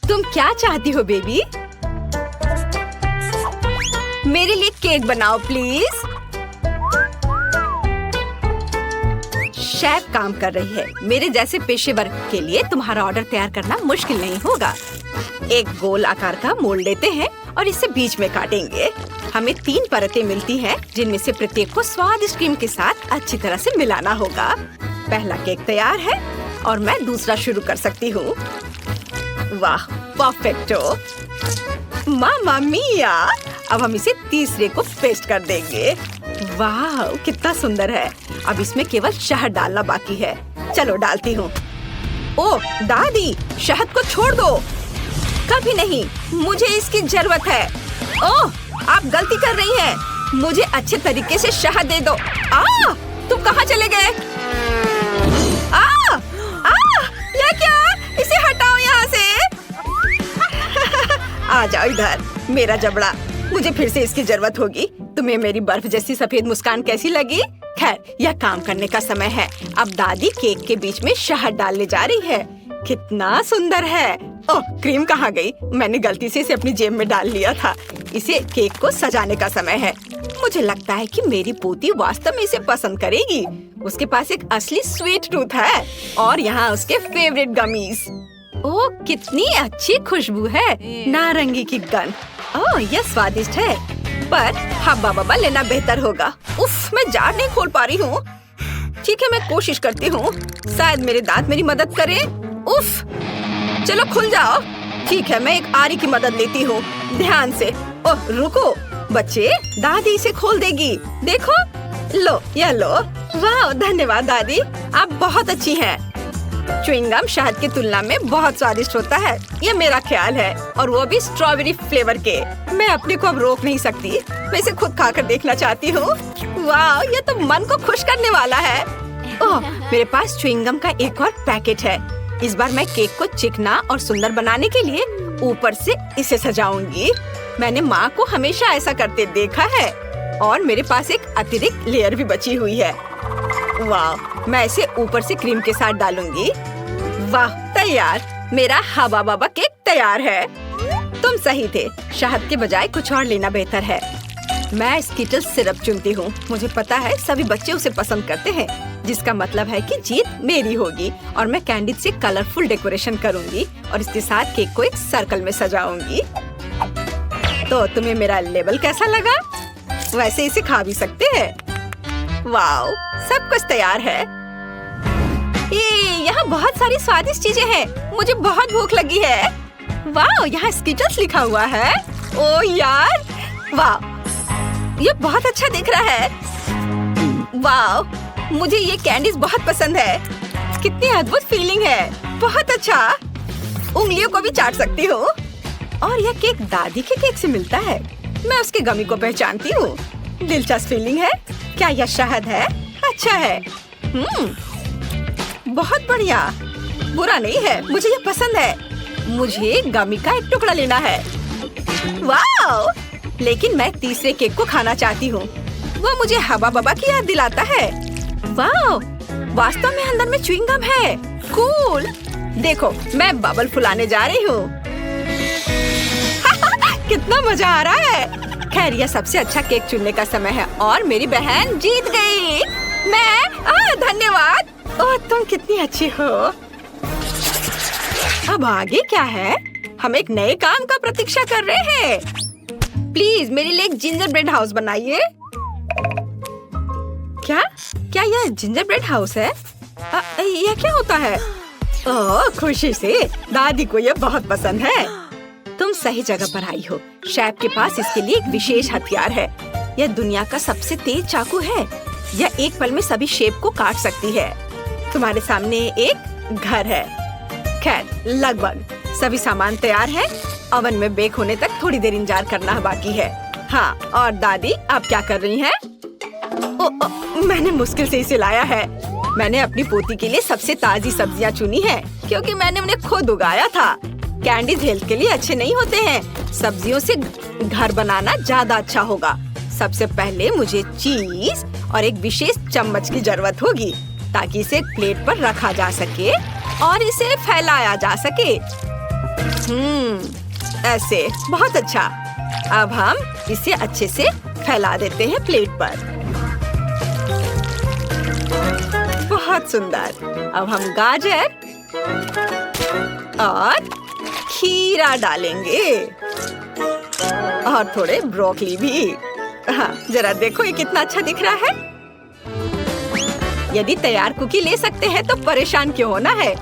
तुम क्या चाहती हो बेबी? मेरे लिए केक बनाओ प्लीज। शेफ काम कर रही है। मेरे जैसे पेशेवर के लिए तुम्हारा ऑर्डर तैयार करना मुश्किल नहीं होगा। एक गोल आकार का मोल्ड लेते हैं और इसे बीच में काटेंगे। हमें 3 परतें मिलती हैं, जिनमें से प्रत्येक को स्वादिष्ट क्रीम के साथ अच्छी तरह से मिलाना होगा। पहला केक तैयार है और मैं दूसरा शुरू कर सकती हूँ। वाह, परफेक्टो! मामा मिया! अब हम इसे तीसरे को पेस्ट कर देंगे। वाह, कितना सुंदर है। अब इसमें केवल शहद डालना बाकी है। चलो डालती हूँ। ओह दादी, शहद को छोड़ दो। कभी नहीं, मुझे इसकी जरूरत है। ओह, आप गलती कर रही हैं। मुझे अच्छे तरीके से शहद दे दो। तुम कहाँ चले गए? ये क्या? इसे हटाओ यहाँ से। आ जाओ इधर, मेरा जबड़ा। मुझे फिर से इसकी जरूरत होगी। तुम्हें मेरी बर्फ जैसी सफेद मुस्कान कैसी लगी? खैर, यह काम करने का समय है। अब दादी केक के बीच में शहद डालने जा रही है। कितना सुंदर है। ओह, क्रीम कहाँ गई? मैंने गलती से इसे अपनी जेब में डाल लिया था। इसे केक को सजाने का समय है। मुझे लगता है कि मेरी पोती वास्तव में इसे पसंद करेगी। उसके पास एक असली स्वीट टूथ है और यहाँ उसके फेवरेट गमीज। ओह, कितनी अच्छी खुशबू है। नारंगी की गंध। ओह, यह स्वादिष्ट है, पर हब्बा बब्बा लेना बेहतर होगा। उफ, मैं जार नहीं खोल पा रही हूँ। ठीक है, मैं कोशिश करती हूँ। शायद मेरे दांत मेरी मदद करें। उफ, चलो खुल जाओ। ठीक है, मैं एक आरी की मदद लेती हूँ। ध्यान से। ओह, रुको बच्चे, दादी इसे खोल देगी। देखो, लो, यह लो। वाह, धन्यवाद दादी, आप बहुत अच्छी हैं। च्युइंगम शहद की तुलना में बहुत स्वादिष्ट होता है, ये मेरा ख्याल है, और वो भी स्ट्रॉबेरी फ्लेवर के। मैं अपने को अब रोक नहीं सकती। मैं इसे खुद खाकर देखना चाहती हूँ। वाह, ये तो मन को खुश करने वाला है। ओह, मेरे पास च्युइंगम का एक और पैकेट है। इस बार मैं केक को चिकना और सुंदर बनाने के लिए ऊपर से इसे सजाऊंगी। मैंने माँ को हमेशा ऐसा करते देखा है, और मेरे पास एक अतिरिक्त लेयर भी बची हुई है। वाह, मैं इसे ऊपर से क्रीम के साथ डालूंगी। वाह, तैयार। मेरा हवा बाबा केक तैयार है। तुम सही थे, शहद के बजाय कुछ और लेना बेहतर है। मैं स्किटल्स सिरप चुनती हूँ। मुझे पता है सभी बच्चे उसे पसंद करते हैं, जिसका मतलब है कि जीत मेरी होगी। और मैं कैंडी से कलरफुल डेकोरेशन करूंगी और इसके साथ केक को एक सर्कल में सजाऊंगी। तो तुम्हें मेरा लेबल कैसा लगा? वैसे इसे खा भी सकते हैं। वाओ, सब कुछ तैयार है। यहाँ बहुत सारी स्वादिष्ट चीजें हैं। मुझे बहुत भूख लगी है। वाओ, यहाँ स्किटल्स लिखा हुआ है। ओ यार, वाओ, ये बहुत अच्छा दिख रहा है। वाओ, मुझे ये कैंडीज बहुत पसंद है। कितनी अद्भुत फीलिंग है। बहुत अच्छा। उंगलियों को भी चाट सकती हूँ। और यह केक दादी के केक से मिलता है। मैं उसके गमी को पहचानती हूँ। दिलचस्प फीलिंग है। क्या यह शहद है? अच्छा है। बहुत बढ़िया। बुरा नहीं है, मुझे यह पसंद है। मुझे गमी का एक टुकड़ा लेना है। वाओ! लेकिन मैं तीसरे केक को खाना चाहती हूँ। वो मुझे हवा बबा की याद दिलाता है। वाओ! वास्तव में अंदर में च्युइंगम है। कूल! देखो, मैं बबल फुलाने जा रही हूँ। कितना मजा आ रहा है। खैर, यह सबसे अच्छा केक चुनने का समय है और मेरी बहन जीत गई। धन्यवाद। ओह, तुम कितनी अच्छी हो। अब आगे क्या है? हम एक नए काम का प्रतीक्षा कर रहे हैं। प्लीज मेरे लिए एक जिंजर ब्रेड हाउस बनाइए। क्या यह जिंजर ब्रेड हाउस है? यह क्या होता है? ओह, खुशी से। दादी को यह बहुत पसंद है। तुम सही जगह पर आई हो। शेफ के पास इसके लिए एक विशेष हथियार है। यह दुनिया का सबसे तेज चाकू है। यह एक पल में सभी शेप को काट सकती है। तुम्हारे सामने एक घर है। खैर, लगभग सभी सामान तैयार है। ओवन में बेक होने तक थोड़ी देर इंतजार करना बाकी है। हाँ, और दादी आप क्या कर रही हैं? मैंने मुश्किल से इसे लाया है। मैंने अपनी पोती के लिए सबसे ताजी सब्जियां चुनी हैं, क्योंकि मैंने उन्हें खुद उगाया था। कैंडीज हेल्थ के लिए अच्छे नहीं होते हैं। सब्जियों से घर बनाना ज्यादा अच्छा होगा। सबसे पहले मुझे चीज और एक विशेष चम्मच की जरूरत होगी, ताकि इसे एक प्लेट पर रखा जा सके और इसे फैलाया जा सके। ऐसे बहुत अच्छा। अब हम इसे अच्छे से फैला देते हैं प्लेट पर। बहुत सुंदर। अब हम गाजर और खीरा डालेंगे और थोड़े ब्रोकली भी। हाँ, जरा देखो ये कितना अच्छा दिख रहा है। यदि तैयार कुकी ले सकते हैं तो परेशान क्यों होना है।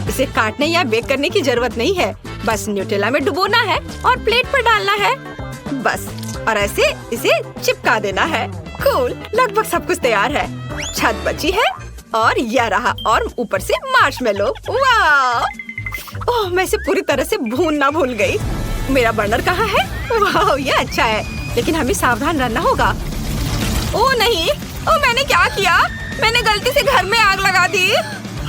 इसे काटने या बेक करने की जरूरत नहीं है, बस न्यूटेला में डुबोना है और प्लेट पर डालना है बस, और ऐसे इसे चिपका देना है। कूल, लगभग सब कुछ तैयार है। छत बची है और यह रहा, और ऊपर से मार्शमेलो। वाह! ओह, मैं इसे पूरी तरह से भूनना भूल गई। मेरा बर्नर कहाँ है? वाह, ये अच्छा है, लेकिन हमें सावधान रहना होगा। ओह नहीं, ओह मैंने क्या किया? मैंने गलती से घर में आग लगा दी।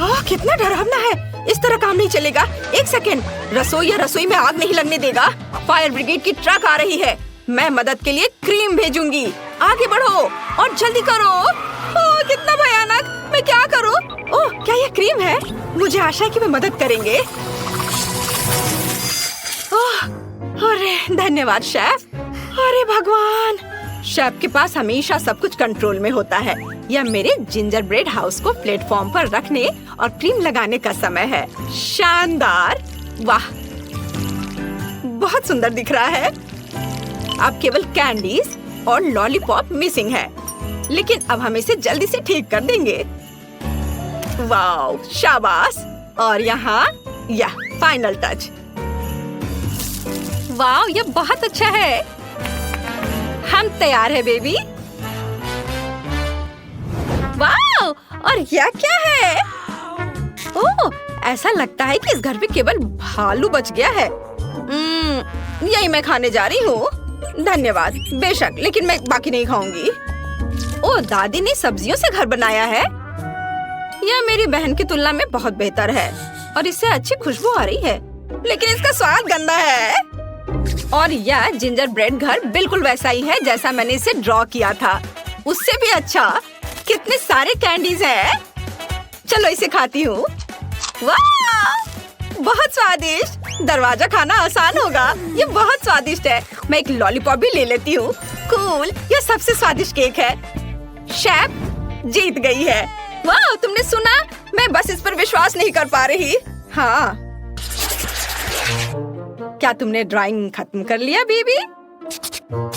ओह, कितना डरावना है। इस तरह काम नहीं चलेगा। एक सेकेंड, रसोई में आग नहीं लगने देगा। फायर ब्रिगेड की ट्रक आ रही है। मैं मदद के लिए क्रीम भेजूंगी। आगे बढ़ो और जल्दी करो। ओह, कितना भयानक। मैं क्या करूं? ओह, क्या यह क्रीम है? मुझे आशा है कि वे मदद करेंगे। ओह, अरे धन्यवाद शेफ। अरे भगवान, शेफ के पास हमेशा सब कुछ कंट्रोल में होता है। यह मेरे जिंजर ब्रेड हाउस को प्लेटफॉर्म पर रखने और क्रीम लगाने का समय है। शानदार! वाह, बहुत सुंदर दिख रहा है। अब केवल कैंडीज और लॉलीपॉप मिसिंग है, लेकिन अब हम इसे जल्दी से ठीक कर देंगे। वाह, शाबाश! और यहाँ यह फाइनल टच। वाह, यह बहुत अच्छा है। हम तैयार है बेबी। वाह, और यह क्या है? ओह, ऐसा लगता है कि इस घर में केवल भालू बच गया है। यही मैं खाने जा रही हूँ। धन्यवाद। बेशक, लेकिन मैं बाकी नहीं खाऊंगी। ओह, दादी ने सब्जियों से घर बनाया है। यह मेरी बहन की तुलना में बहुत बेहतर है और इससे अच्छी खुशबू आ रही है, लेकिन इसका स्वाद गंदा है। और यह जिंजर ब्रेड घर बिल्कुल वैसा ही है जैसा मैंने इसे ड्रॉ किया था, उससे भी अच्छा। कितने सारे कैंडीज हैं। चलो इसे खाती हूँ। वाह, बहुत स्वादिष्ट। दरवाजा खाना आसान होगा। ये बहुत स्वादिष्ट है। मैं एक लॉलीपॉप भी ले लेती हूँ। कूल, यह सबसे स्वादिष्ट केक है। शेफ जीत गई है। वाह, तुमने सुना? मैं बस इस पर विश्वास नहीं कर पा रही। हाँ, क्या तुमने ड्राइंग खत्म कर लिया बेबी?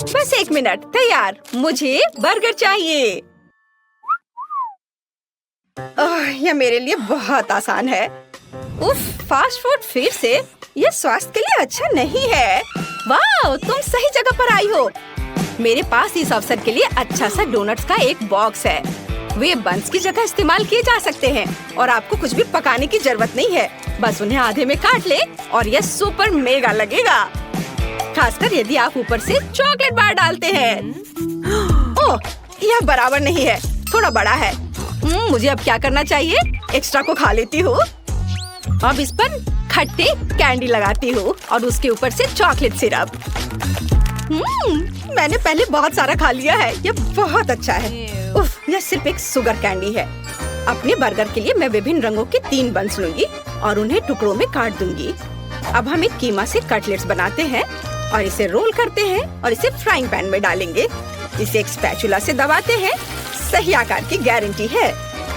बस 1 मिनट। तैयार। मुझे बर्गर चाहिए। यह मेरे लिए बहुत आसान है। उफ, फास्ट फूड फिर से? यह स्वास्थ्य के लिए अच्छा नहीं है। वाह, तुम सही जगह पर आई हो। मेरे पास इस अवसर के लिए अच्छा सा डोनट्स का एक बॉक्स है। वे बंस की जगह इस्तेमाल किए जा सकते हैं और आपको कुछ भी पकाने की जरूरत नहीं है। बस उन्हें आधे में काट ले और यह सुपर मेगा लगेगा, खासकर यदि आप ऊपर से चॉकलेट बार डालते हैं। ओह, यह बराबर नहीं है, थोड़ा बड़ा है। मुझे अब क्या करना चाहिए? एक्स्ट्रा को खा लेती हूँ। अब इस पर खट्टे कैंडी लगाती हूँ और उसके ऊपर से चॉकलेट सिरप। मैंने पहले बहुत सारा खा लिया है। यह बहुत अच्छा है। उफ, यह सिर्फ एक शुगर कैंडी है। अपने बर्गर के लिए मैं विभिन्न रंगों के 3 बंस लूंगी और उन्हें टुकड़ों में काट दूंगी। अब हम एक कीमा से कटलेट्स बनाते हैं और इसे रोल करते हैं और इसे फ्राइंग पैन में डालेंगे। इसे एक स्पैचुला से दबाते हैं। सही आकार की गारंटी है।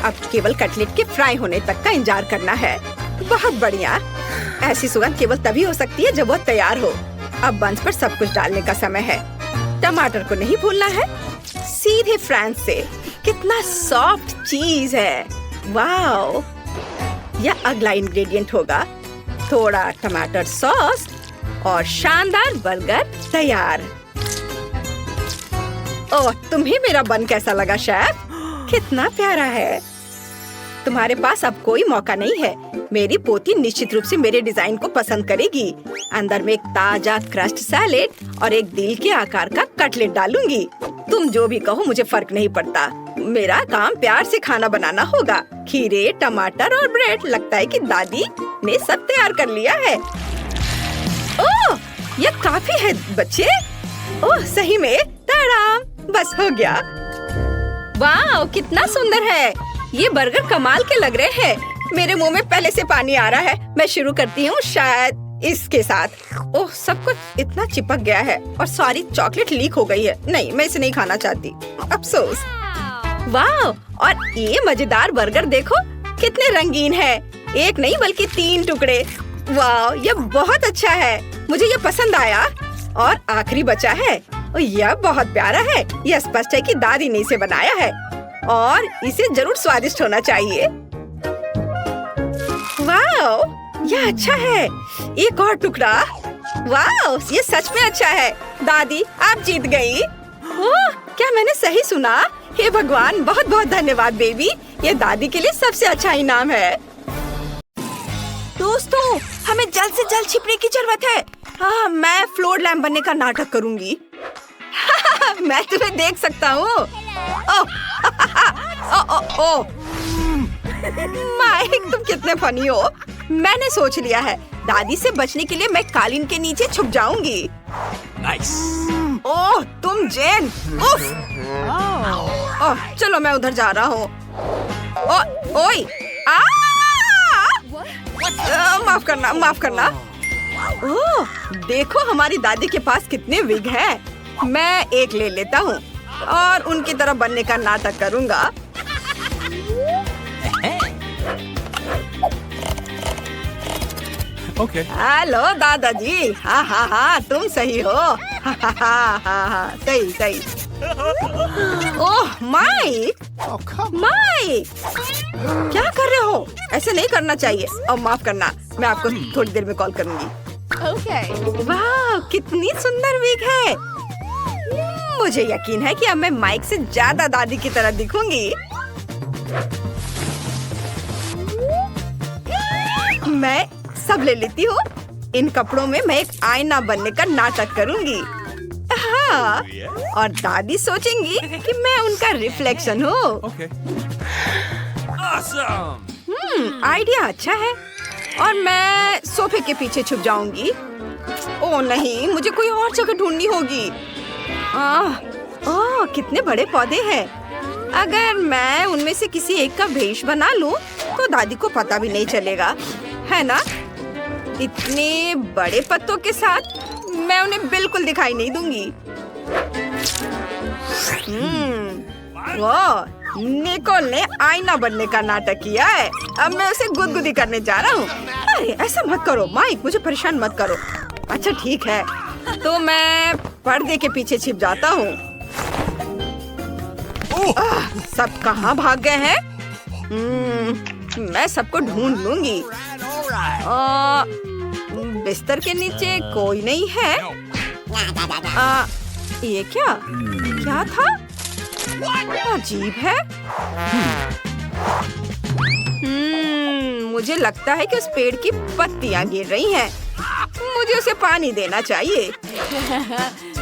अब केवल कटलेट के फ्राई होने तक का इंतजार करना है। बहुत बढ़िया। ऐसी सुगंध केवल तभी हो सकती है जब वह तैयार हो। अब बंस पर सब कुछ डालने का समय है। टमाटर को नहीं भूलना है। सीधे फ्रांस से। कितना सॉफ्ट चीज है। वाओ, यह अगला इंग्रेडिएंट होगा। थोड़ा टमाटर सॉस और शानदार बर्गर तैयार। ओह, तुम्हें मेरा बन कैसा लगा शेफ? कितना प्यारा है। तुम्हारे पास अब कोई मौका नहीं है। मेरी पोती निश्चित रूप से मेरे डिजाइन को पसंद करेगी। अंदर में एक ताजा क्रस्ट सैलेड और एक दिल के आकार का कटलेट डालूंगी। तुम जो भी कहो, मुझे फर्क नहीं पड़ता। मेरा काम प्यार से खाना बनाना होगा। खीरे, टमाटर और ब्रेड। लगता है कि दादी ने सब तैयार कर लिया है। ओह, यह काफी है बच्चे। ओह, सही में ताराम, बस हो गया। वाह, कितना सुंदर है। ये बर्गर कमाल के लग रहे हैं। मेरे मुंह में पहले से पानी आ रहा है। मैं शुरू करती हूँ शायद इसके साथ। ओह, सब कुछ इतना चिपक गया है और सारी चॉकलेट लीक हो गई है। नहीं, मैं इसे नहीं खाना चाहती, अफसोस। वाह, और ये मजेदार बर्गर देखो कितने रंगीन है। एक नहीं बल्कि 3 टुकड़े। वाह, ये बहुत अच्छा है, मुझे ये पसंद आया। और आखिरी बचा है, और यह बहुत प्यारा है। यह स्पष्ट है कि दादी ने इसे बनाया है और इसे जरूर स्वादिष्ट होना चाहिए। वाह, यह अच्छा है। एक और टुकड़ा। वाह, ये सच में अच्छा है। दादी, आप जीत गई। ओह, क्या मैंने सही सुना? हे भगवान, बहुत बहुत धन्यवाद बेबी। ये दादी के लिए सबसे अच्छा इनाम है। दोस्तों, हमें जल्द से जल्द छिपने की जरूरत है। हाँ, मैं फ्लोर लैम्प बनने का नाटक करूंगी। मैं तुम्हें देख सकता हूँ। माइक, तुम कितने फनी हो। मैंने सोच लिया है, दादी से बचने के लिए मैं कालीन के नीचे छुप जाऊंगी। Nice. ओह, तुम जेन। उफ। ओह, चलो मैं उधर जा रहा हूँ। ओए, माफ करना, माफ करना। ओह, देखो हमारी दादी के पास कितने विग हैं। मैं एक ले लेता हूँ और उनकी तरह बनने का नाटक करूँगा। Okay. हेलो दादाजी। हाँ हाँ हाँ, तुम सही हो। हाँ हाँ हाँ हाँ, सही सही। ओह माइक, Oh, come. माइक, क्या कर रहे हो? ऐसे नहीं करना चाहिए। और माफ करना, मैं आपको थोड़ी देर में कॉल करूंगी। वाह, कितनी सुंदर विग है। मुझे यकीन है कि अब मैं माइक से ज्यादा दादी की तरह दिखूंगी। मैं सब ले लेती हूँ। इन कपड़ों में मैं एक आईना बनने का नाटक करूंगी। हाँ, और दादी सोचेंगी कि मैं उनका रिफ्लेक्शन हूँ। Okay. Awesome. आइडिया अच्छा है। और मैं सोफे के पीछे छुप जाऊंगी। ओह नहीं, मुझे कोई और जगह ढूंढनी होगी। ओह, कितने बड़े पौधे हैं। अगर मैं उनमें से किसी एक का भेष बना लूं, तो दादी को पता भी नहीं चलेगा, है ना? इतने बड़े पत्तों के साथ मैं उन्हें बिल्कुल दिखाई नहीं दूंगी। वाह, निकोल ने आईना बनने का नाटक किया है। अब मैं उसे गुदगुदी करने जा रहा हूँ। अरे ऐसा मत करो माइक, मुझे परेशान मत करो। अच्छा ठीक है, तो मैं पर्दे के पीछे छिप जाता हूँ। सब कहाँ भाग गए हैं? मैं सबको ढूंढ लूंगी। बिस्तर के नीचे कोई नहीं है। ये क्या था? अजीब है। मुझे लगता है कि उस पेड़ की पत्तियां गिर रही हैं। मुझे उसे पानी देना चाहिए।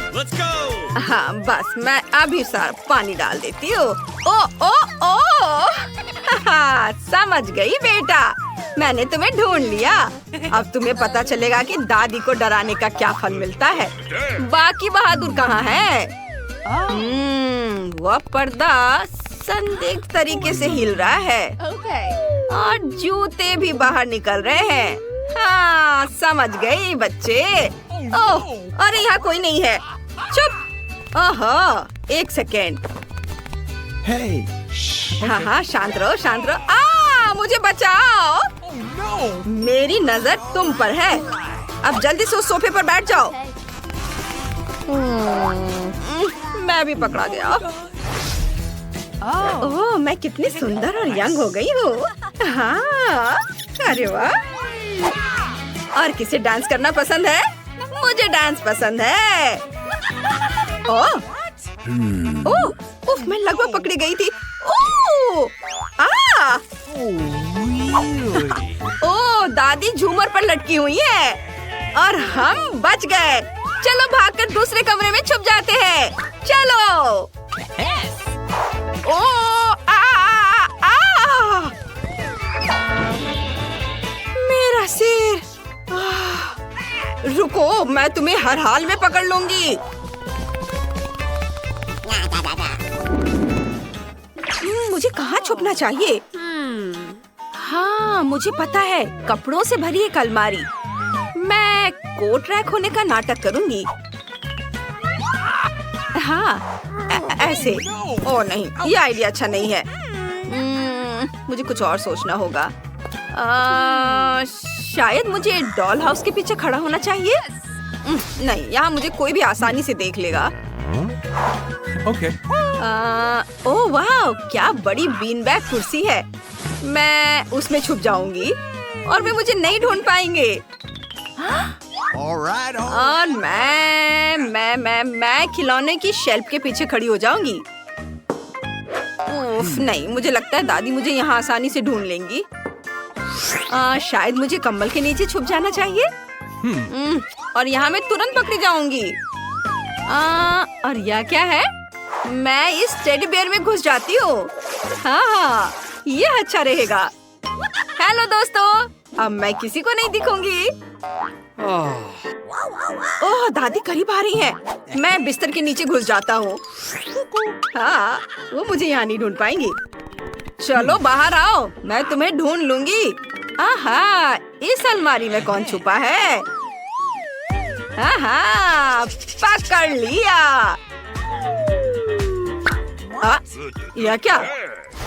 Let's go. हाँ, बस मैं अभी सारा पानी डाल देती हूँ। ओ ओ ओ समझ गई बेटा, मैंने तुम्हें ढूंढ लिया। अब तुम्हें पता चलेगा कि दादी को डराने का क्या फल मिलता है। बाकी बहादुर कहाँ है? वह पर्दा संदिग्ध तरीके से हिल रहा है। और जूते भी बाहर निकल रहे हैं। हाँ, समझ गई बच्चे। ओह, अरे यहाँ कोई नहीं है। चुप। ओहो, एक सेकेंड। Hey. हाँ हाँ, शांत रहो, शांत रहो। मुझे बचाओ। Oh no. मेरी नजर तुम पर है। अब जल्दी से उस सोफे पर बैठ जाओ। मैं भी पकड़ा गया। ओह, मैं कितनी सुंदर और यंग हो गई हूँ। हाँ, अरे वाह। और किसे डांस करना पसंद है? मुझे डांस पसंद है। ओह, ओह, उफ, मैं लगभग पकड़ी गई थी। ओह, Really? ओह, दादी झूमर पर लटकी हुई है और हम बच गए। चलो भागकर दूसरे कमरे में छुप जाते हैं। चलो। ओह, मेरा सिर। रुको, मैं तुम्हें हर हाल में पकड़ लूंगी। मुझे कहाँ छुपना चाहिए? हाँ, मुझे पता है, कपड़ों से भरी एक अलमारी। मैं कोट रैक होने का नाटक करूंगी। हाँ, ऐसे। ओ नहीं, ये आइडिया अच्छा नहीं है। मुझे कुछ और सोचना होगा। शायद मुझे डॉल हाउस के पीछे खड़ा होना चाहिए। नहीं, यहाँ मुझे कोई भी आसानी से देख लेगा। Okay. ओह वाह, क्या बड़ी बीन बैग कुर्सी है। मैं उसमें छुप जाऊंगी और वे मुझे नहीं ढूंढ पाएंगे। All right. और मैं खिलौने की शेल्फ के पीछे खड़ी हो जाऊंगी। उफ, नहीं, मुझे लगता है दादी मुझे यहाँ आसानी से ढूंढ लेंगी। शायद मुझे कंबल के नीचे छुप जाना चाहिए। और यहाँ मैं तुरंत पकड़ी जाऊंगी। और यह क्या है? मैं इस टेडी बेयर में घुस जाती हूँ। हाँ, ये अच्छा रहेगा। हेलो दोस्तों, अब मैं किसी को नहीं दिखूंगी। ओह, दादी करीब आ रही है। मैं बिस्तर के नीचे घुस जाता हूँ। हाँ, वो मुझे यहाँ नहीं ढूंढ पाएंगी। चलो बाहर आओ, मैं तुम्हें ढूंढ लूंगी। आहा, इस अलमारी में कौन छुपा है? आहा, पकड़ लिया। यह क्या?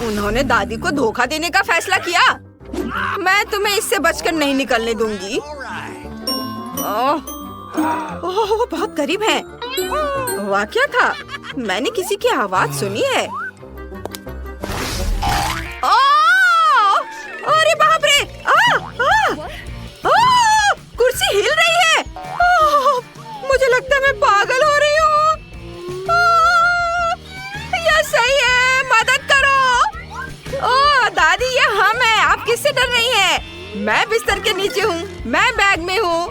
उन्होंने दादी को धोखा देने का फैसला किया। मैं तुम्हें इससे बचकर नहीं निकलने दूंगी। ओह, बहुत करीब है। वह क्या था? मैंने किसी की आवाज सुनी है। अरे बाप रे! कुर्सी हिल रही है। मुझे लगता है मैं पागल हो रही हूँ। यह सही है, मदद करो। ओह दादी, ये हम हैं। आप किससे डर रही हैं? मैं बिस्तर के नीचे हूँ, मैं बैग में हूँ।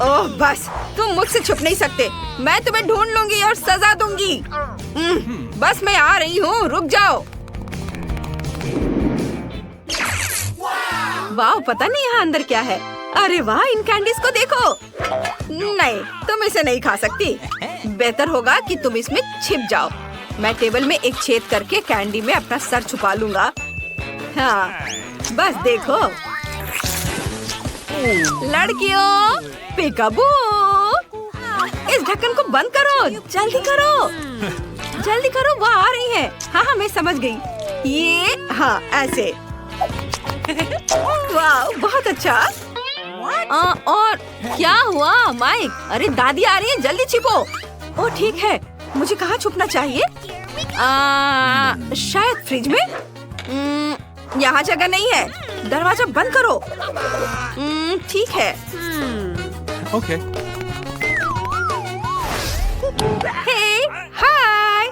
ओह बस, तुम मुझसे छुप नहीं सकते। मैं तुम्हें ढूंढ लूंगी और सजा दूंगी। बस मैं आ रही हूँ, रुक जाओ। वाह, पता नहीं यहाँ अंदर क्या है। अरे वाह, इन कैंडीज को देखो। नहीं, तुम इसे नहीं खा सकती। बेहतर होगा कि तुम इसमें छिप जाओ। मैं टेबल में एक छेद करके कैंडी में अपना सर छुपा लूंगा। हाँ, बस देखो। लड़कियों, पिकाबू, इस ढक्कन को बंद करो। जल्दी करो, जल्दी करो, वो आ रही है। हाँ, मैं समझ गई। ये हाँ, ऐसे। वाह, बहुत अच्छा। और क्या हुआ माइक? अरे दादी आ रही है, जल्दी छिपो। ओ ठीक है, मुझे कहाँ छुपना चाहिए? शायद फ्रिज में। यहाँ जगह नहीं है। दरवाजा बंद करो। ठीक है। Okay. हे, हाय।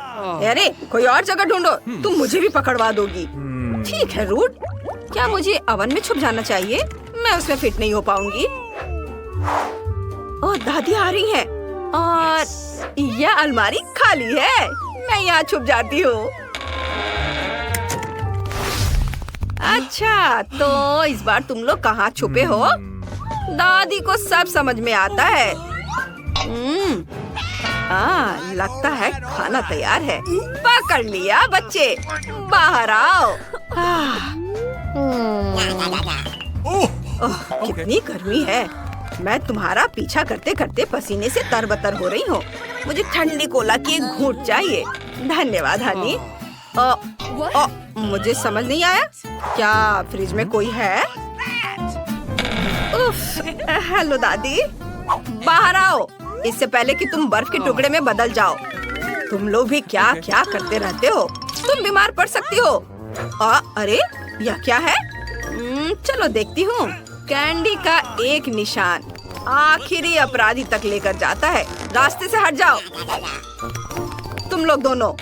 अरे कोई और जगह ढूंढो, तुम मुझे भी पकड़वा दोगी। ठीक है रूट। क्या मुझे ओवन में छुप जाना चाहिए? मैं उसमें फिट नहीं हो पाऊंगी। ओह, दादी आ रही है और यह अलमारी खाली है। मैं यहाँ छुप जाती हूँ। अच्छा, तो इस बार तुम लोग कहाँ छुपे हो? दादी को सब समझ में आता है। लगता है खाना तैयार है। पकड़ लिया बच्चे, बाहर आओ। कितनी गर्मी है। मैं तुम्हारा पीछा करते करते पसीने से तरबतर हो रही हूँ। मुझे ठंडी कोला की एक घूंट चाहिए। धन्यवाद हनी। मुझे समझ नहीं आया, क्या फ्रिज में कोई है? उफ, हेलो दादी, बाहर आओ इससे पहले कि तुम बर्फ के टुकड़े में बदल जाओ। तुम लोग भी क्या क्या करते रहते हो। तुम बीमार पड़ सकती हो। अरे यह क्या है? चलो देखती हूँ। कैंडी का एक निशान आखिरी अपराधी तक लेकर जाता है। रास्ते से हट जाओ तुम लोग दोनों।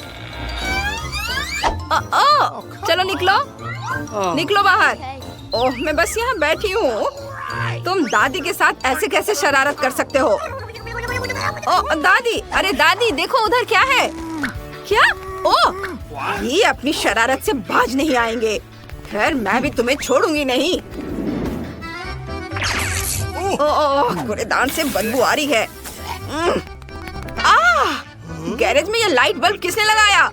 चलो निकलो, निकलो बाहर। ओह, मैं बस यहाँ बैठी हूँ। तुम दादी के साथ ऐसे कैसे शरारत कर सकते हो? ओ दादी, अरे दादी देखो उधर क्या है? क्या? ओह, ये अपनी शरारत से बाज नहीं आएंगे। खैर, मैं भी तुम्हें छोड़ूंगी नहीं। ओह, कूड़ेदान से बदबू आ रही है। गैरेज में ये लाइट बल्ब किसने लगाया?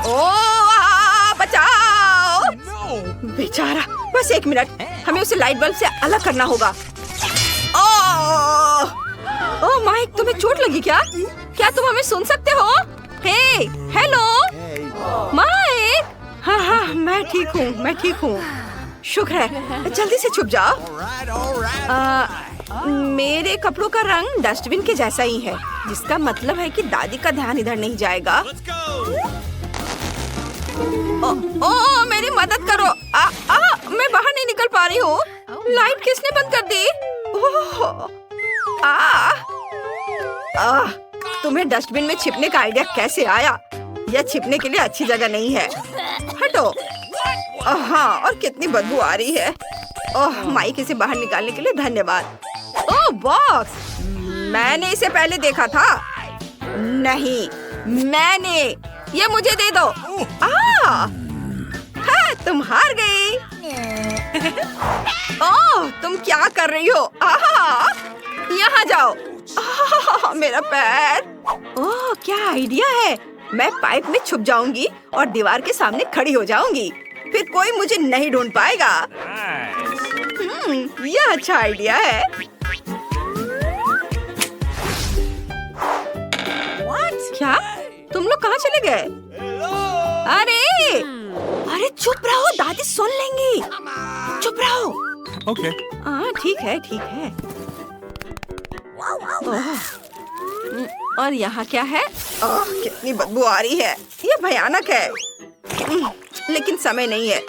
ओह, बचाओ! बेचारा, बस 1 मिनट, हमें उसे लाइट बल्ब से अलग करना होगा। ओह माइक, तुम्हें चोट लगी क्या? क्या तुम हमें सुन सकते हो? हे, हेलो माइक। हाँ, मैं ठीक हूँ। शुक्र है, जल्दी से छुप जाओ। All right. मेरे कपड़ों का रंग डस्टबिन के जैसा ही है, जिसका मतलब है कि दादी का ध्यान इधर नहीं जाएगा। Let's go. ओ, मेरी मदद करो। मैं बाहर नहीं निकल पा रही हूँ। लाइट किसने बंद कर दी? ओह, तुम्हें डस्टबिन में छिपने का आइडिया कैसे आया? यह छिपने के लिए अच्छी जगह नहीं है। हटो। हाँ, और कितनी बदबू आ रही है। ओह, माइक इसे बाहर निकालने के लिए धन्यवाद। ओह, बॉक्स, मैंने इसे पहले देखा था। नहीं, मैंने। ये मुझे दे दो। हाँ, तुम हार गई। ओह, तुम क्या कर रही हो? यहाँ जाओ। मेरा पैर। ओह, क्या आइडिया है। मैं पाइप में छुप जाऊंगी और दीवार के सामने खड़ी हो जाऊंगी। फिर कोई मुझे नहीं ढूंढ पाएगा। यह अच्छा आइडिया है। क्या? तुम लोग कहाँ चले गए? अरे चुप रहो, दादी सुन लेंगी। चुप रहो। Okay. ठीक है। और यहाँ क्या है? कितनी बदबू आ रही है। ये भयानक है। लेकिन समय नहीं है।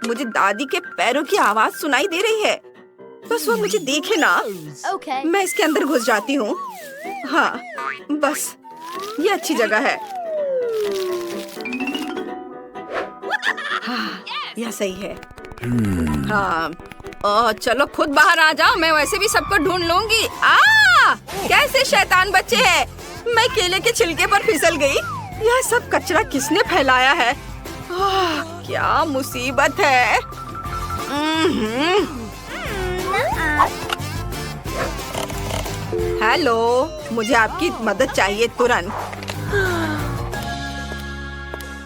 मुझे दादी के पैरों की आवाज सुनाई दे रही है। बस वो मुझे देखे ना। Okay. मैं इसके अंदर घुस जाती हूँ। हाँ, बस ये अच्छी जगह है। हाँ, यह सही है। हाँ, चलो खुद बाहर आ जाओ। मैं वैसे भी सबको ढूंढ लूंगी। कैसे शैतान बच्चे हैं। मैं केले के छिलके पर फिसल गई। यह सब कचरा किसने फैलाया है? क्या मुसीबत है। हेलो, मुझे आपकी मदद चाहिए तुरंत।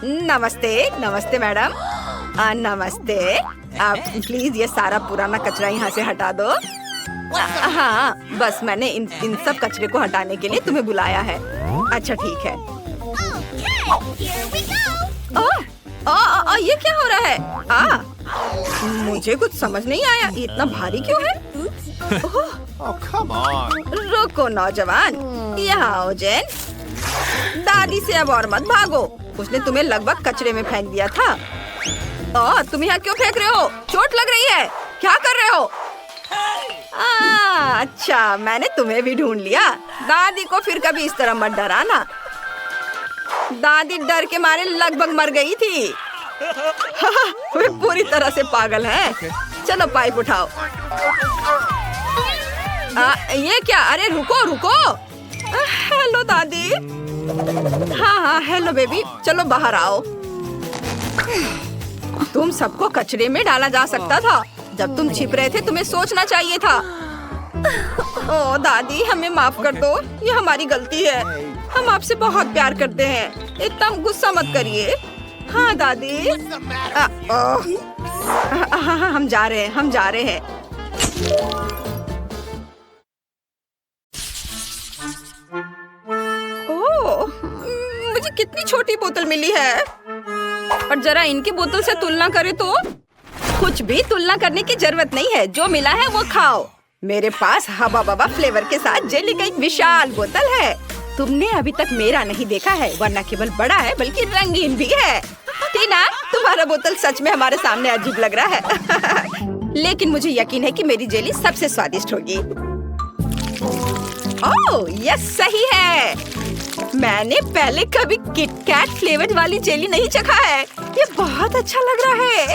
नमस्ते मैडम। नमस्ते। आप प्लीज ये सारा पुराना कचरा यहाँ से हटा दो। हाँ, बस मैंने इन सब कचरे को हटाने के लिए तुम्हें बुलाया है। अच्छा, ठीक है। ये क्या हो रहा है? मुझे कुछ समझ नहीं आया। इतना भारी क्यों है? Oh, come on. रुको नौजवान, यहाँ आओ जेन। दादी से अब और मत भागो। उसने तुम्हें लगभग कचरे में फेंक दिया था। तुम यहाँ क्यों फेंक रहे हो? चोट लग रही है। क्या कर रहे हो? अच्छा, मैंने तुम्हें भी ढूंढ लिया। दादी को फिर कभी इस तरह मत डराना। दादी डर के मारे लगभग मर गई थी। वे पूरी तरह से पागल हैं। चलो पाइप उठाओ। ये क्या? अरे रुको। हेलो दादी। हाँ, हेलो बेबी। चलो बाहर आओ। तुम सबको कचरे में डाला जा सकता था। जब तुम छिप रहे थे तुम्हें सोचना चाहिए था। ओ दादी, हमें माफ कर दो। ये हमारी गलती है। हम आपसे बहुत प्यार करते हैं। इतना गुस्सा मत करिए। हाँ दादी। हम जा रहे हैं। ओह, मुझे कितनी छोटी बोतल मिली है। और जरा इनकी बोतल से तुलना करें तो कुछ भी तुलना करने की जरूरत नहीं है। जो मिला है वो खाओ। मेरे पास हवा बवा फ्लेवर के साथ जेली का एक विशाल बोतल है। तुमने अभी तक मेरा नहीं देखा है, वरना केवल बड़ा है बल्कि रंगीन भी है। टीना, तुम्हारा बोतल सच में हमारे सामने अजीब लग रहा है। लेकिन मुझे यकीन है कि मेरी जेली सबसे स्वादिष्ट होगी। ओह, यह सही है। मैंने पहले कभी किटकैट फ्लेवर वाली जेली नहीं चखा है। ये बहुत अच्छा लग रहा है।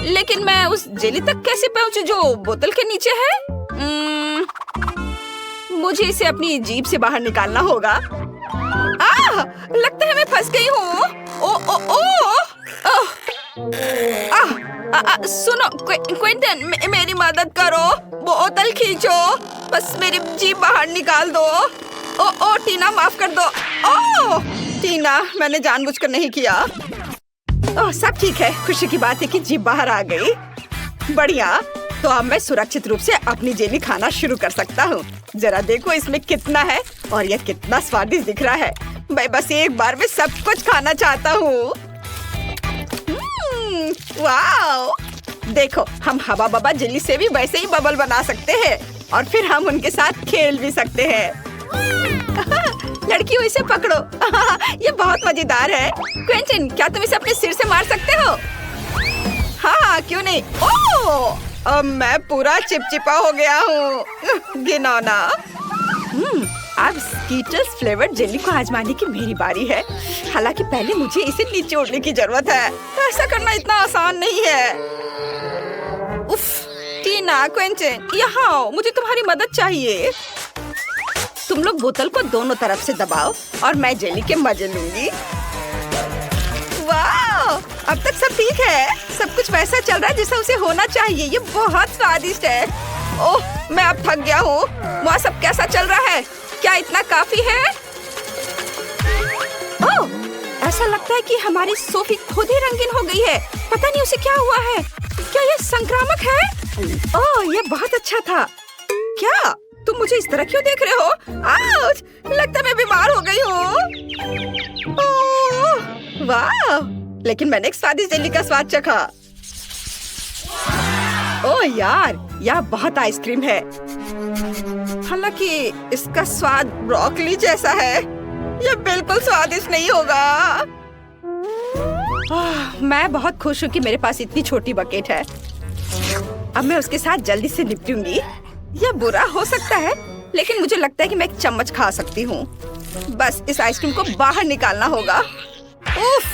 लेकिन मैं उस जेली तक कैसे पहुंचूं जो बोतल के नीचे है? मुझे इसे अपनी जीभ से बाहर निकालना होगा। लगता है मैं फंस गई हूँ। सुनो क्विंटन, मेरी मदद करो। बोतल खींचो। बस मेरी जीभ बाहर निकाल दो। टीना, माफ कर दो। टीना, मैंने जानबूझकर नहीं किया। ओह, सब ठीक है। खुशी की बात है कि जीभ बाहर आ गई। बढ़िया, तो अब मैं सुरक्षित रूप से अपनी जेली खाना शुरू कर सकता हूँ। जरा देखो इसमें कितना है और यह कितना स्वादिष्ट दिख रहा है। मैं बस एक बार में सब कुछ खाना चाहता हूँ। वाओ! देखो, हम हवा बबा जेली से भी वैसे ही बबल बना सकते हैं और फिर हम उनके साथ खेल भी सकते हैं। लड़कियों, इसे पकड़ो। ये बहुत मजेदार है। क्विंटन, क्या तुम इसे अपने सिर से मार सकते हो? हाँ, क्यों नहीं। ओह! अब मैं पूरा चिपचिपा हो गया हूँ। घिनौना। अब स्कीटर्स फ्लेवर्ड जेली को आजमाने की मेरी बारी है। हालांकि पहले मुझे इसे निचोड़ने की जरूरत है। ऐसा करना इतना आसान नहीं है। उफ, टीना, क्विंटन, यहाँ आओ, मुझे तुम्हारी मदद चाहिए। तुम लोग बोतल को दोनों तरफ से दबाओ और मैं जेली के मजे लूंगी। वाह! अब तक सब ठीक है। सब कुछ वैसा चल रहा है जैसा उसे होना चाहिए। ये बहुत स्वादिष्ट है। ओह, मैं अब थक गया हूँ। वहाँ सब कैसा चल रहा है? क्या इतना काफी है? ओह, ऐसा लगता है कि हमारी सोफी खुद ही रंगीन हो गई है। पता नहीं उसे क्या हुआ है। क्या ये संक्रामक है? ओह, ये बहुत अच्छा था। क्या तुम मुझे इस तरह क्यों देख रहे हो? आउच! लगता है मैं बीमार हो गई हूँ। ओह, वाह! लेकिन मैंने एक स्वादिष्ट जेली का स्वाद चखा। ओह यार, यह बहुत आइसक्रीम है। हालांकि इसका स्वाद ब्रोकली जैसा है। यह बिल्कुल स्वादिष्ट नहीं होगा। मैं बहुत खुश हूँ कि मेरे पास इतनी छोटी बकेट है। अब मैं उसके साथ जल्दी से निपटूंगी। यह बुरा हो सकता है, लेकिन मुझे लगता है कि मैं एक चम्मच खा सकती हूँ। बस इस आइसक्रीम को बाहर निकालना होगा। उफ!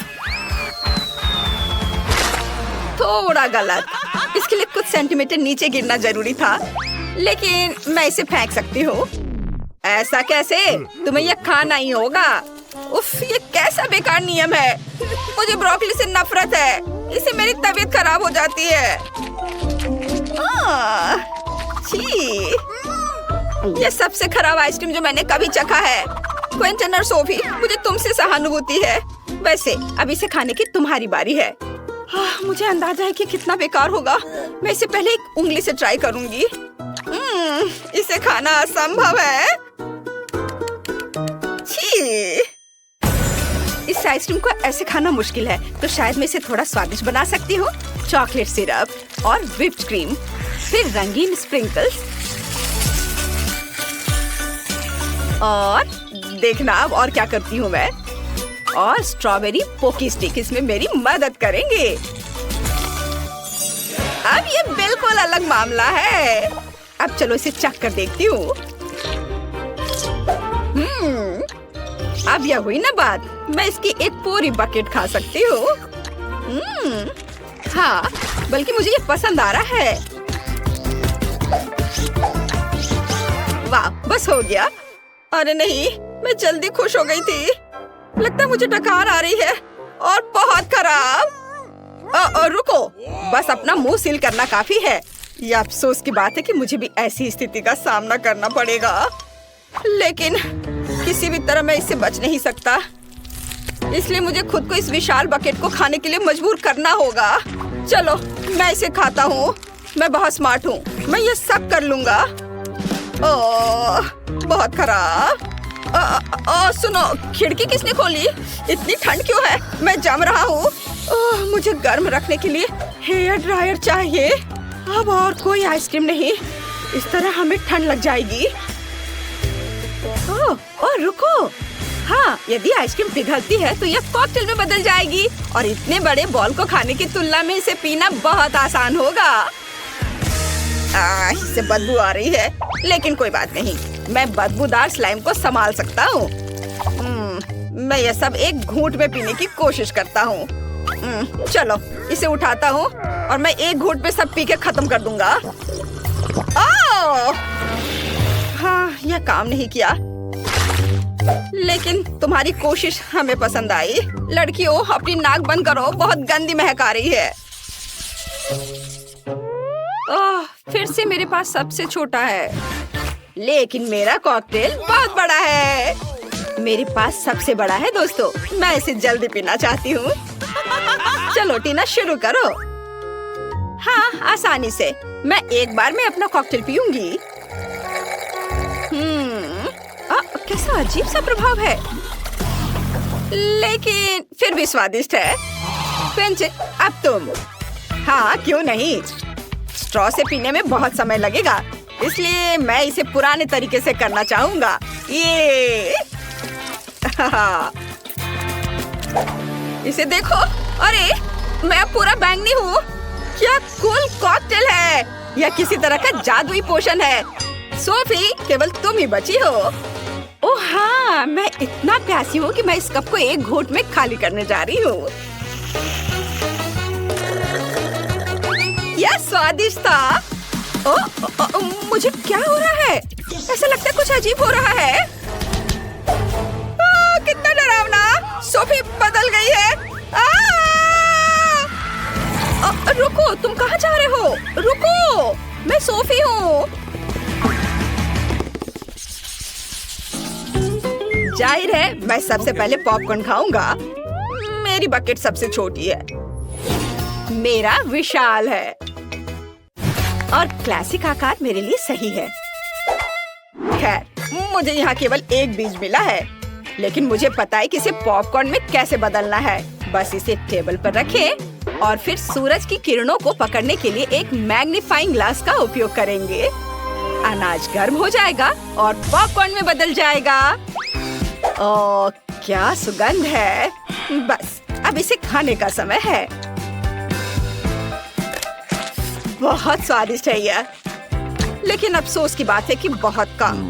थोड़ा गलत। इसके लिए कुछ सेंटीमीटर नीचे गिरना जरूरी था, लेकिन मैं इसे फेंक सकती हूँ। ऐसा कैसे? तुम्हें यह खाना ही होगा। उफ, ये कैसा बेकार नियम है। मुझे ब्रोकली से नफरत है। इससे मेरी तबीयत खराब हो जाती है। छी! ये सबसे खराब आइसक्रीम जो मैंने कभी चखा है। क्विंटन और सोफी, मुझे तुमसे सहानुभूति है। वैसे अब इसे खाने की तुम्हारी बारी है। मुझे अंदाजा है कि कितना बेकार होगा। मैं इसे पहले एक उंगली से ट्राई करूंगी। इसे खाना असंभव है। छी! इस आइसक्रीम को ऐसे खाना मुश्किल है, तो शायद मैं इसे थोड़ा स्वादिष्ट बना सकती हूँ। चॉकलेट सिरप और व्हिप्ड क्रीम, फिर रंगीन स्प्रिंकल्स, और देखना अब और क्या करती हूँ मैं। और स्ट्रॉबेरी पोकी स्टिक इसमें मेरी मदद करेंगे। अब ये बिल्कुल अलग मामला है। अब चलो इसे चख कर देखती हूँ। अब यह हुई ना बात। मैं इसकी एक पूरी बकेट खा सकती हूँ। हाँ, बल्कि मुझे ये पसंद आ रहा है। वाह, बस हो गया। अरे नहीं, मैं जल्दी खुश हो गई थी। लगता है मुझे डकार आ रही है और बहुत खराब। रुको, बस अपना मुंह सील करना काफी है। ये अफसोस की बात है कि मुझे भी ऐसी स्थिति का सामना करना पड़ेगा, लेकिन किसी भी तरह मैं इससे बच नहीं सकता। इसलिए मुझे खुद को इस विशाल बकेट को खाने के लिए मजबूर करना होगा। चलो, मैं इसे खाता हूँ। मैं बहुत स्मार्ट हूँ, मैं ये सब कर लूंगा। ओह, बहुत खराब। सुनो, खिड़की किसने खोली? इतनी ठंड क्यों है? मैं जम रहा हूँ। मुझे गर्म रखने के लिए हेयर ड्रायर चाहिए। अब और कोई आइसक्रीम नहीं, इस तरह हमें ठंड लग जाएगी। रुको, हाँ, यदि आइसक्रीम पिघलती है तो यह कॉकटेल में बदल जाएगी और इतने बड़े बॉल को खाने की तुलना में इसे पीना बहुत आसान होगा। इससे बदबू आ रही है, लेकिन कोई बात नहीं, मैं बदबूदार स्लाइम को संभाल सकता हूँ। मैं यह सब एक घूंट में पीने की कोशिश करता हूँ। चलो, इसे उठाता हूँ और मैं एक घूंट में सब पी के खत्म कर दूंगा। हाँ, यह काम नहीं किया, लेकिन तुम्हारी कोशिश हमें पसंद आई। लड़कियों, अपनी नाक बंद करो, बहुत गंदी महक आ रही है। फिर से मेरे पास सबसे छोटा है, लेकिन मेरा कॉकटेल बहुत बड़ा है। मेरे पास सबसे बड़ा है दोस्तों, मैं इसे जल्दी पीना चाहती हूँ। चलो टीना शुरू करो। हाँ, आसानी से। मैं एक बार में अपना कॉकटेल पीऊंगी। कैसा अजीब सा प्रभाव है, लेकिन फिर भी स्वादिष्ट है। क्विंटन, अब तुम। हाँ, क्यों नहीं। स्ट्रॉ से पीने में बहुत समय लगेगा, इसलिए मैं इसे पुराने तरीके से करना चाहूंगा। ये इसे देखो। अरे, मैं पूरा बैंगनी हूँ। क्या कूल कॉकटेल है। यह किसी तरह का जादुई पोषण है। सोफी, केवल तुम ही बची हो। ओह हाँ, मैं इतना प्यासी हूँ कि मैं इस कप को एक घूंट में खाली करने जा रही हूँ। यह स्वादिष्ट था। मुझे क्या हो रहा है? ऐसा लगता है कुछ अजीब हो रहा है। कितना डरावना। सोफी बदल गई है। रुको, तुम कहाँ जा रहे हो? रुको, मैं सोफी हूँ। जाहिर है मैं सबसे पहले पॉपकॉर्न खाऊंगा। मेरी बकेट सबसे छोटी है, मेरा विशाल है और क्लासिक आकार मेरे लिए सही है। खैर, मुझे यहाँ केवल एक बीज मिला है, लेकिन मुझे पता है कि इसे पॉपकॉर्न में कैसे बदलना है। बस इसे टेबल पर रखें और फिर सूरज की किरणों को पकड़ने के लिए एक मैग्नीफाइंग ग्लास का उपयोग करेंगे। अनाज गर्म हो जाएगा और पॉपकॉर्न में बदल जाएगा। ओह, क्या सुगंध है। बस अब इसे खाने का समय है। बहुत स्वादिष्ट है यह, लेकिन अफसोस की बात है कि बहुत कम।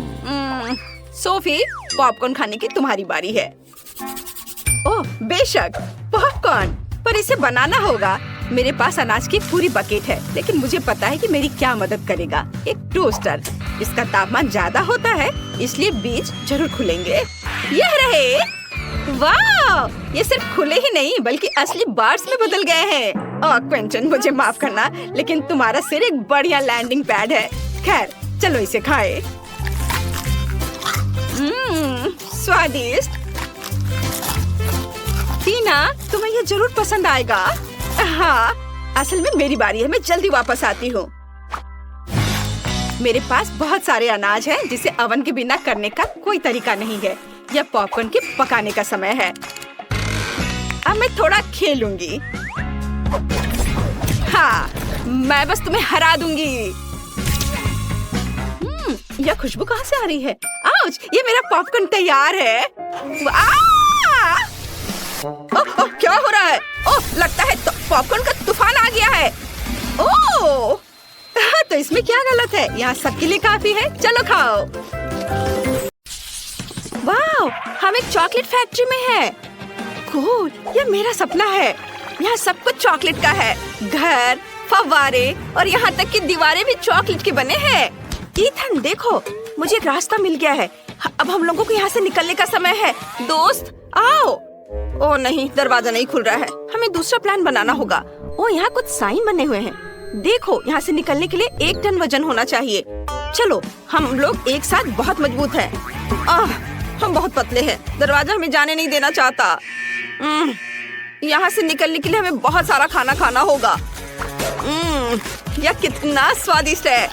सोफी, पॉपकॉर्न खाने की तुम्हारी बारी है। ओह बेशक, पॉपकॉर्न, पर इसे बनाना होगा। मेरे पास अनाज की पूरी बकेट है, लेकिन मुझे पता है कि मेरी क्या मदद करेगा। एक टोस्टर। इसका तापमान ज्यादा होता है, इसलिए बीज जरूर खुलेंगे। यह रहे। वाह, ये सिर्फ खुले ही नहीं बल्कि असली बार्स में बदल गए हैं। ओह क्विंटन, मुझे माफ करना, लेकिन तुम्हारा सिर एक बढ़िया लैंडिंग पैड है। खैर, चलो इसे खाएं। स्वादिष्ट। टीना, तुम्हें ये जरूर पसंद आएगा। हाँ, असल में मेरी बारी है, मैं जल्दी वापस आती हूँ। मेरे पास बहुत सारे अनाज हैं जिसे ओवन के बिना करने का कोई तरीका नहीं है। यह पॉपकॉर्न के पकाने का समय है। अब मैं थोड़ा खेलूंगी। हाँ, मैं बस तुम्हें हरा दूंगी। यह खुशबू कहाँ से आ रही है? आउच, ये मेरा पॉपकॉर्न तैयार है। ओह, क्या हो रहा है? ओह, लगता है तो पॉपकॉर्न का तूफान आ गया है। ओह, तो इसमें क्या गलत है? यहाँ सबके लिए काफी है। चलो खाओ। वाह, हम एक चॉकलेट फैक्ट्री में हैं। कूल, यह मेरा सपना है। यहाँ सब कुछ चॉकलेट का है। घर, फव्वारे और यहाँ तक कि दीवारें भी चॉकलेट के बने हैं। ईथन, देखो, मुझे एक रास्ता मिल गया है। अब हम लोगों को यहाँ से निकलने का समय है। दोस्त, आओ। ओह नहीं, दरवाजा नहीं खुल रहा है। हमें दूसरा प्लान बनाना होगा। ओह, यहाँ कुछ साइन बने हुए हैं। देखो, यहाँ से निकलने के लिए 1 टन वजन होना चाहिए। चलो, हम लोग एक साथ बहुत मजबूत हैं। हम बहुत पतले हैं। दरवाजा हमें जाने नहीं देना चाहता। यहाँ से निकलने के लिए हमें बहुत सारा खाना खाना होगा। यह कितना स्वादिष्ट है।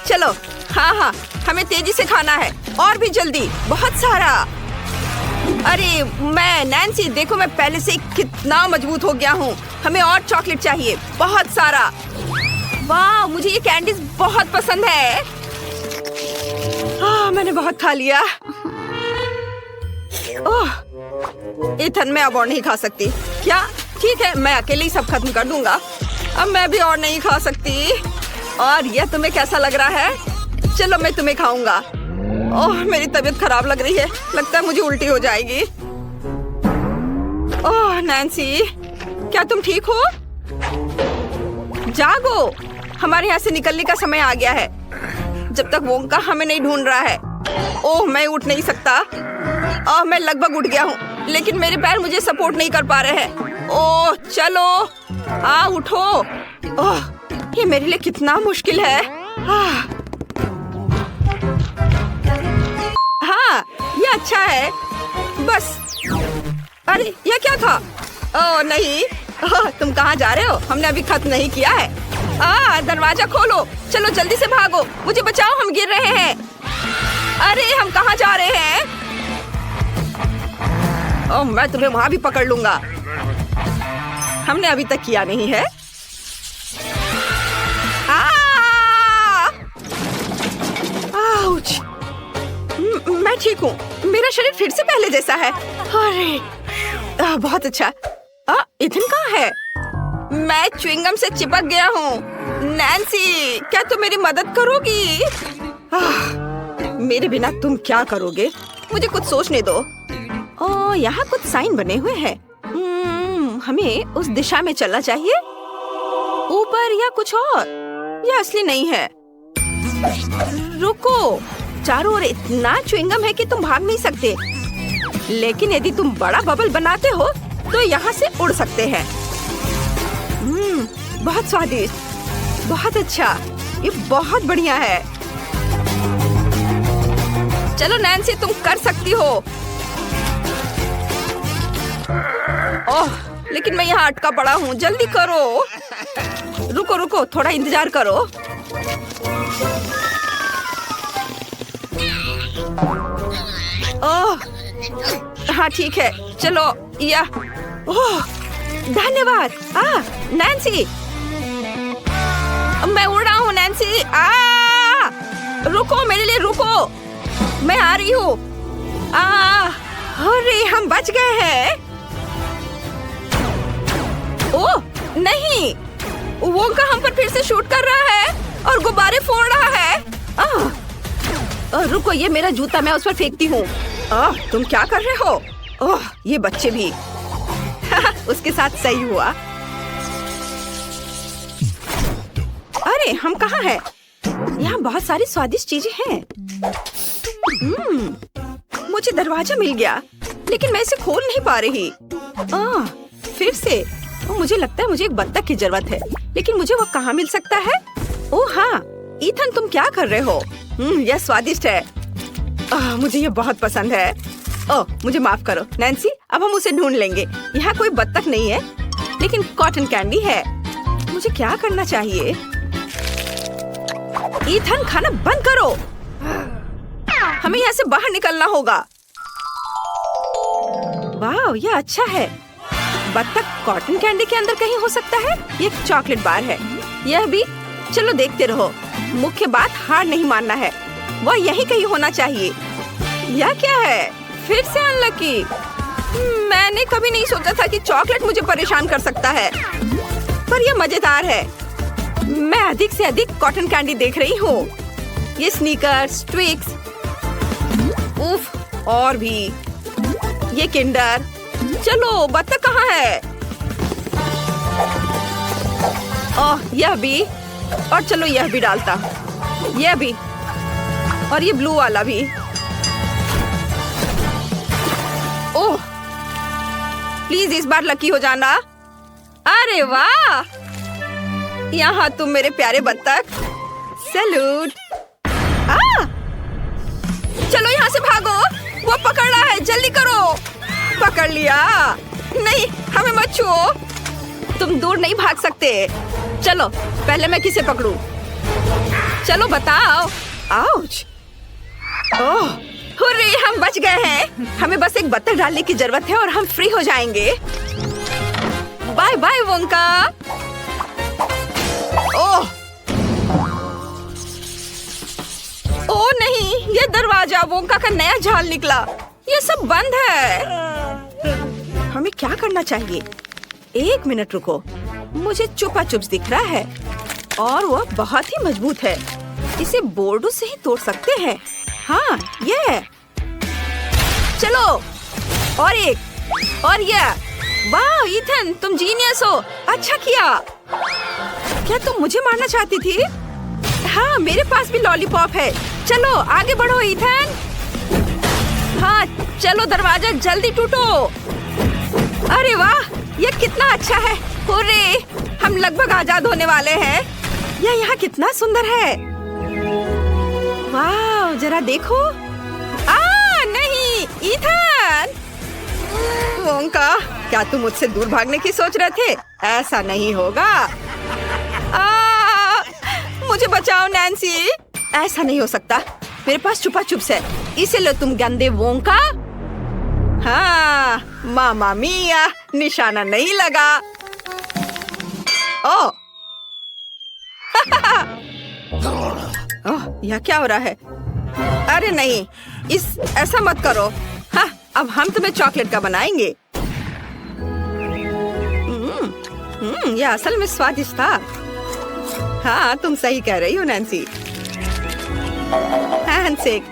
चलो, हाँ, हमें तेजी से खाना है और भी जल्दी, बहुत सारा। अरे मैं नैन्सी, देखो मैं पहले से कितना मजबूत हो गया हूँ। हमें और चॉकलेट चाहिए, बहुत सारा। वाह, मुझे ये कैंडीज बहुत पसंद है। मैंने बहुत खा लिया। ओह, इथन, मैं अब और नहीं खा सकती। क्या? ठीक है, मैं अकेले ही सब खत्म कर दूंगा। अब मैं भी और नहीं खा सकती। और यह तुम्हें कैसा लग रहा है? चलो, मैं तुम्हें खाऊंगा। ओह, मेरी तबीयत खराब लग रही है। लगता है मुझे उल्टी हो जाएगी। ओह नैन्सी, क्या तुम ठीक हो? जागो, हमारे यहाँ से निकलने का समय आ गया है। जब तक वोंका हमें नहीं ढूंढ रहा है। ओह, मैं उठ नहीं सकता। ओह, मैं लगभग उठ गया हूँ, लेकिन मेरे पैर मुझे सपोर्ट नहीं कर पा रहे हैं। ओह, चलो, उठो। ओह, ये मेरे लिए कितना मुश्किल है। हाँ, ये अच्छा है। बस, अरे, यह क्या था? ओह नहीं, तुम कहाँ जा रहे हो? हमने अभी खत्म नहीं किया है। दरवाजा खोलो, चलो जल्दी से भागो, मुझे बचाओ, हम गिर रहे हैं। अरे हम कहाँ जा रहे हैं? ओह, मैं तुम्हें वहां भी पकड़ लूंगा। हमने अभी तक किया नहीं है। आउच! मैं ठीक हूँ, मेरा शरीर फिर से पहले जैसा है। अरे बहुत अच्छा। इथन कहाँ है? मैं च्युइंगम से चिपक गया हूँ। नैन्सी, क्या तुम मेरी मदद करोगी? मेरे बिना तुम क्या करोगे? मुझे कुछ सोचने दो। यहाँ कुछ साइन बने हुए हैं। हमें उस दिशा में चलना चाहिए, ऊपर या कुछ और। यह असली नहीं है। रुको, चारों ओर इतना च्युइंगम है कि तुम भाग नहीं सकते। लेकिन यदि तुम बड़ा बबल बनाते हो तो यहाँ से उड़ सकते हैं। बहुत स्वादिष्ट, बहुत अच्छा, ये बहुत बढ़िया है। चलो नैन्सी, तुम कर सकती हो। ओह, लेकिन मैं यहाँ अटका पड़ा हूँ। जल्दी करो। रुको रुको, थोड़ा इंतजार करो। ओह, हाँ ठीक है, चलो। या ओह, धन्यवाद। नैन्सी, मैं उड़ रहा हूँ। नैन्सी, रुको, मेरे लिए रुको, मैं आ रही हूँ। अरे हम बच गए हैं। ओह नहीं, वो का हम पर फिर से शूट कर रहा है और गुब्बारे फोड़ रहा है। रुको, ये मेरा जूता, मैं उस पर फेंकती हूँ। तुम क्या कर रहे हो? ओह, ये बच्चे भी। उसके साथ सही हुआ। अरे हम कहाँ हैं? यहाँ बहुत सारी स्वादिष्ट चीजें हैं। मुझे दरवाजा मिल गया, लेकिन मैं इसे खोल नहीं पा रही। फिर से मुझे लगता है मुझे एक बत्तख की जरूरत है, लेकिन मुझे वो कहाँ मिल सकता है? ओह हाँ, ईथन, तुम क्या कर रहे हो? यह स्वादिष्ट है। मुझे ये बहुत पसंद है। ओह, मुझे माफ करो नैन्सी, अब हम उसे ढूंढ लेंगे। यहाँ कोई बत्तख नहीं है, लेकिन कॉटन कैंडी है। मुझे क्या करना चाहिए? ईथन, खाना बंद करो, हमें यहाँ से बाहर निकलना होगा। वाह, यह अच्छा है। बत्तख कॉटन कैंडी के अंदर कहीं हो सकता है। ये एक चॉकलेट बार है, यह भी। चलो देखते रहो। मुख्य बात, हार नहीं मानना है। वह यहीं कहीं होना चाहिए। यह क्या है? फिर से अनलकी। मैंने कभी नहीं सोचा था कि चॉकलेट मुझे परेशान कर सकता है, पर यह मजेदार है। मैं अधिक से अधिक कॉटन कैंडी देख रही हूँ। ये स्नीकर्स, ट्विक्स, उफ, और भी ये किंडर। चलो, बत्तख कहाँ है? ओह, यह भी, और चलो यह भी डालता, यह भी, और ये ब्लू वाला भी। ओह, प्लीज इस बार लकी हो जाना। अरे वाह, यहाँ तुम मेरे प्यारे बत्तख। सैल्यूट। चलो यहाँ से भागो, वो पकड़ रहा है, जल्दी करो। पकड़ लिया। नहीं, हमें मत छुओ, तुम दूर नहीं भाग सकते। चलो, पहले मैं किसे पकड़ूं? चलो बताओ। आउच! ओह, हुर्रे, हम बच गए हैं। हमें बस एक बत्तख डालने की जरूरत है और हम फ्री हो जाएंगे। Bye bye Wonka. Oh oh नहीं, ये दरवाजा, वोंका का नया जाल निकला। ये सब बंद है। हमें क्या करना चाहिए? एक मिनट रुको, मुझे चुपा चुप्स दिख रहा है और वह बहुत ही मजबूत है। इसे बोर्डों से ही तोड़ सकते हैं। हाँ, ये चलो, और एक, और ये। वाह ईथन, तुम जीनियस हो, अच्छा किया। क्या तुम मुझे मारना चाहती थी? हाँ, मेरे पास भी लॉलीपॉप है। चलो आगे बढ़ो ईथन। हाँ चलो, दरवाजा जल्दी टूटो। अरे वाह, ये कितना अच्छा है। हुर्रे, हम लगभग आजाद होने वाले हैं। यह यहाँ कितना सुंदर है। वाह, जरा देखो। नहीं ईथन, वोंका, क्या तुम मुझसे दूर भागने की सोच रहे थे? ऐसा नहीं होगा। मुझे बचाओ नैन्सी, ऐसा नहीं हो सकता। मेरे पास छुपा चुप्स है, इसे लो तुम गंदे वोंका। हाँ, मामा मिया, निशाना नहीं लगा। ओह, ओह, यह क्या हो रहा है? अरे नहीं, ऐसा मत करो। हाँ, अब हम तुम्हें चॉकलेट का बनाएंगे। यह असल में स्वादिष्ट था। हाँ, तुम सही कह रही हो नैन्सी। हैंडशेक।